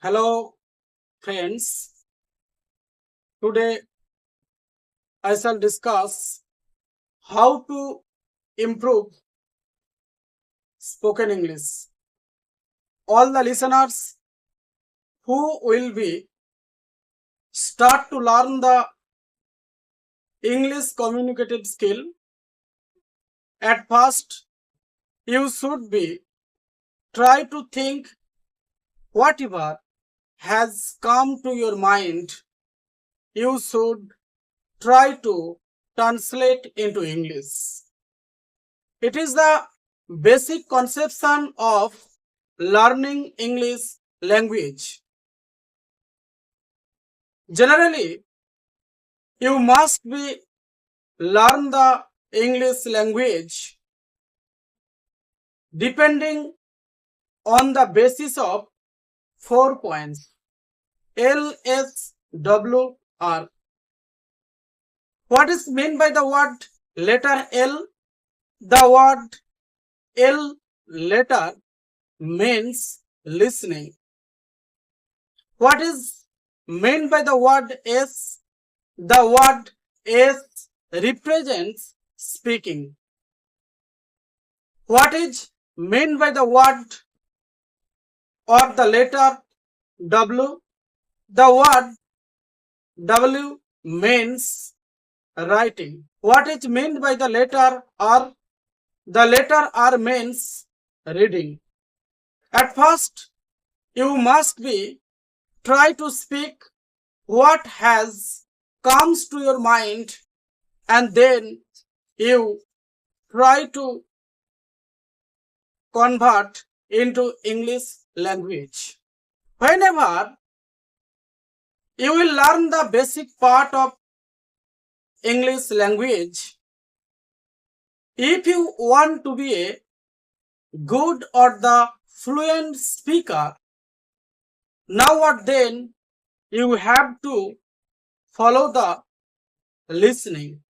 Hello friends, today I shall discuss how to improve spoken English. All the listeners who will be start to learn the English communicative skill, at first you should be try to think whatever has come to your mind, you should try to translate into English. It is the basic conception of learning English language. Generally, you must be learn the English language depending on the basis of 4 points. L, S, W, R. What is meant by the word letter L? The word L letter means listening. What is meant by the word S? The word S represents speaking. What is meant by the word or the letter W? The word W means writing. What is meant by the letter R? The letter R means reading. At first, you must be try to speak what has comes to your mind, and then you try to convert into English language. Whenever you will learn the basic part of English language, if you want to be a good or the fluent speaker, now or then you have to follow the listening.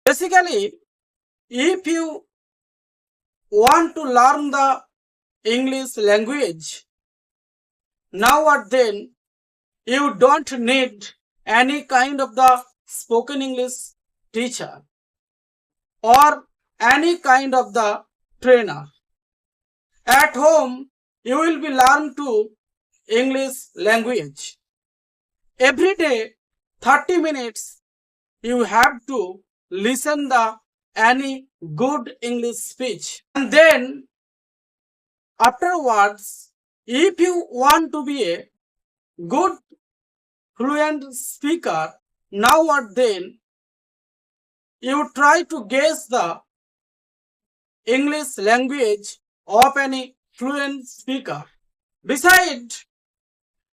Basically, if you want to learn the English language, now or then you don't need any kind of the spoken English teacher or any kind of the trainer. At home, you will be learn to English language. Every day, 30 minutes, you have to listen the any good English speech. And then, afterwards, if you want to be a good fluent speaker, now or then, you try to guess the English language of any fluent speaker. Besides,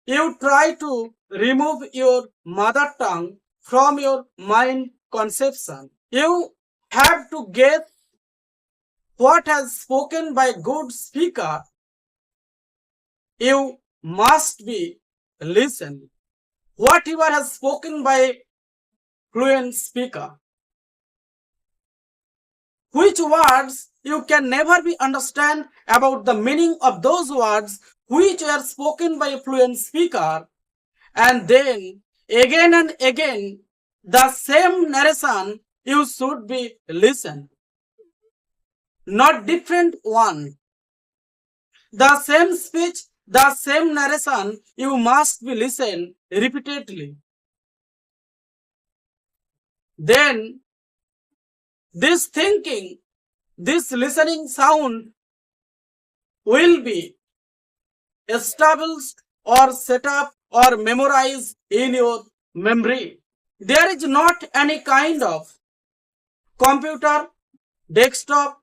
you try to remove your mother tongue from your mind conception. You have to guess what has spoken by good speaker. You must be listen whatever has spoken by fluent speaker. Which words you can never be understand about the meaning of those words which were spoken by a fluent speaker, and then again and again the same narration you should be listen, not different one. The same speech, the same narration you must be listen repeatedly. Then this thinking, this listening sound will be established or set up or memorized in your memory. There is not any kind of computer, desktop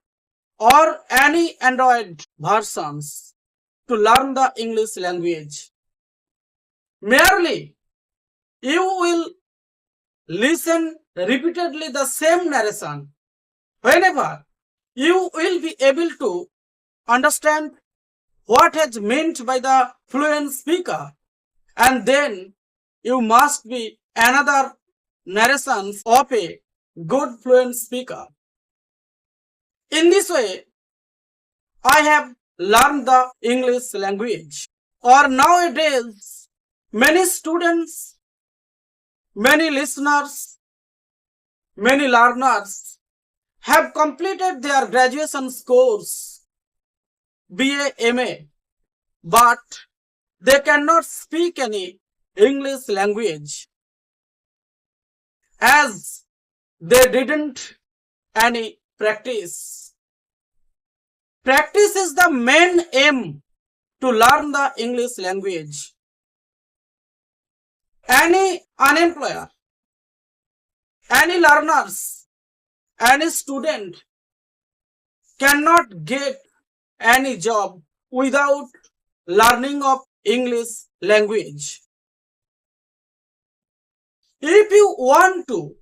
or any Android versions to learn the English language. Merely you will listen repeatedly the same narration. Whenever you will be able to understand what is meant by the fluent speaker, and then you must be another narrations of a good fluent speaker. In this way, I have learned the English language. or nowadays many students, many listeners, many learners have completed their graduation course, BA, MA, but they cannot speak any English language as they didn't any practice. Practice is the main aim to learn the English language. Any unemployer, any learners, any student cannot get any job without learning of English language. If you want to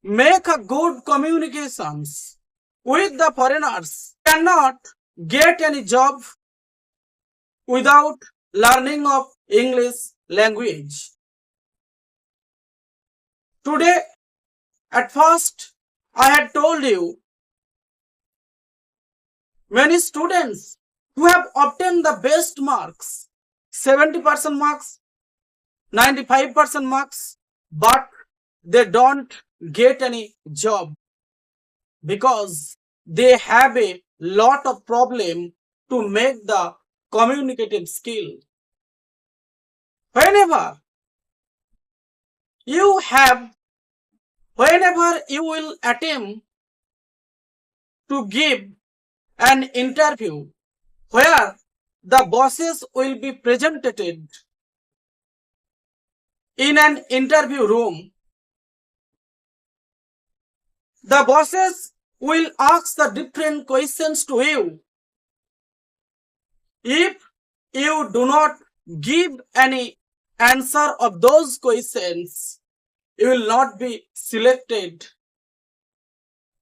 make a good communications with the foreigners, cannot get any job without learning of English language. Today, at first, I had told you many students who have obtained the best marks, 70% marks, 95% marks, but they don't get any job because they have a lot of problem to make the communicative skill. Whenever you will attempt to give an interview where the bosses will be presented in an interview room, the bosses will ask the different questions to you. If you do not give any answer of those questions, you will not be selected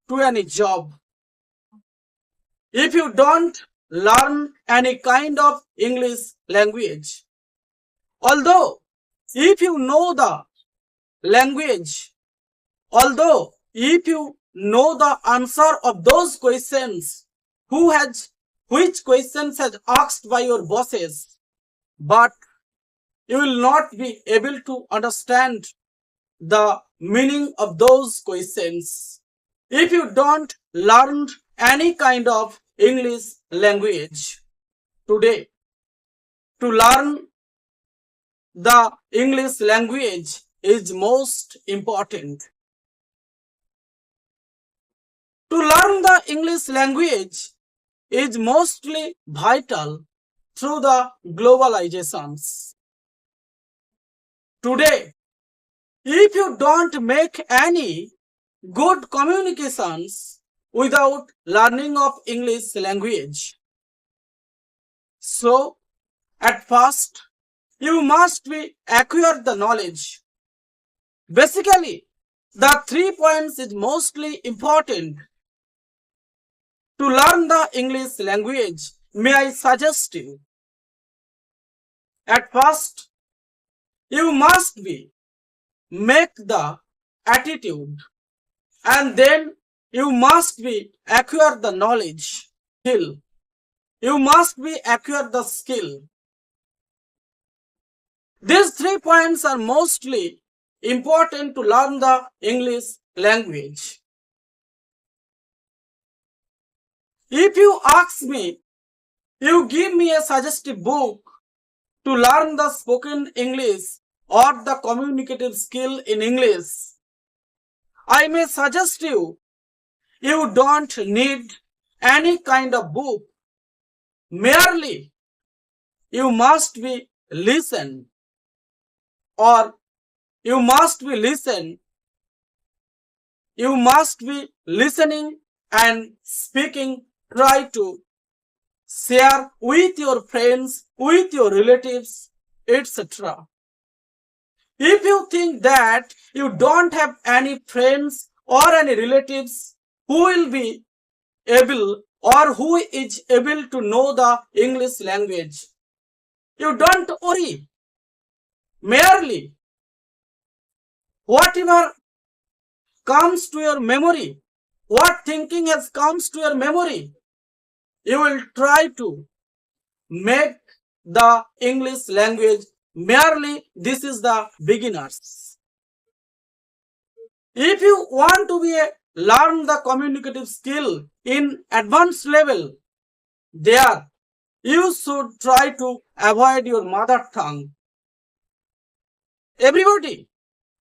to any job. If you don't learn any kind of English language, although if you know the language, although if you know the answer of those questions, which questions has asked by your bosses, but you will not be able to understand the meaning of those questions if you don't learn any kind of English language. Today, to learn the English language is most important. To learn the English language is mostly vital through the globalizations. Today, if you don't make any good communications without learning of English language, so at first you must be acquire the knowledge. Basically, the 3 points is mostly important to learn the English language. May I suggest you? At first, you must be make the attitude, and then you must be acquire the knowledge, skill. You must be acquire the skill. These 3 points are mostly important to learn the English language. If you ask me, you give me a suggestive book to learn the spoken English or the communicative skill in English, I may suggest you don't need any kind of book. Merely you must be listen, or you must be listening and speaking. Try to share with your friends, with your relatives, etc. If you think that you don't have any friends or any relatives who will be able or who is able to know the English language, you don't worry. Merely whatever comes to your memory, what thinking has comes to your memory, you will try to make the English language. Merely this is the beginners. If you want to learn the communicative skill in advanced level, there you should try to avoid your mother tongue. Everybody,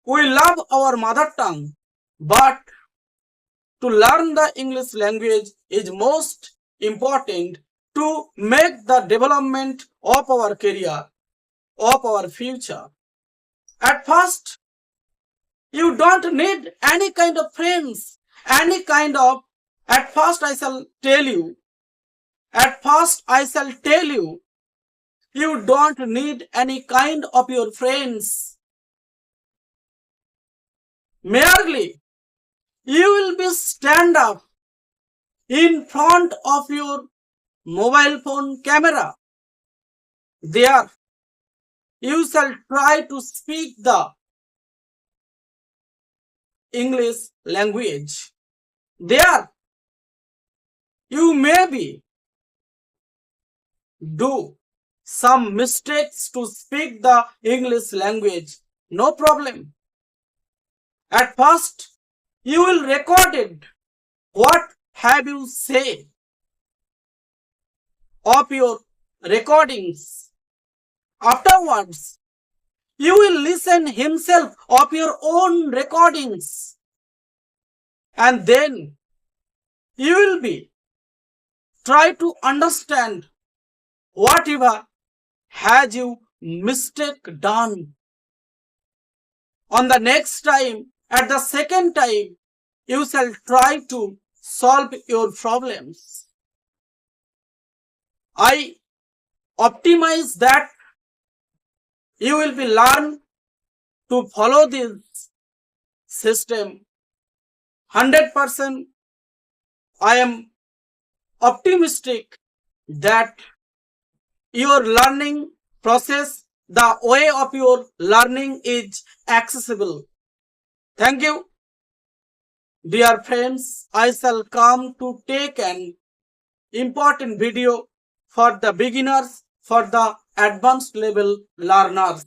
we love our mother tongue, but to learn the English language is most important to make the development of our career, of our future. At first, you don't need any kind of friends, at first I shall tell you, you don't need any kind of your friends. Merely, you will be stand up in front of your mobile phone camera. There, you shall try to speak the English language. There, you maybe do some mistakes to speak the English language. No problem. At first, you will record it. What have you said of your recordings? Afterwards, you will listen himself of your own recordings. And then you will be try to understand whatever has you mistake done. On the next time, at the second time, you shall try to solve your problems. I optimize that you will be learn to follow this system 100%. I am optimistic that your learning process, the way of your learning is accessible. Thank you. Dear friends, I shall come to take an important video for the beginners, for the advanced level learners.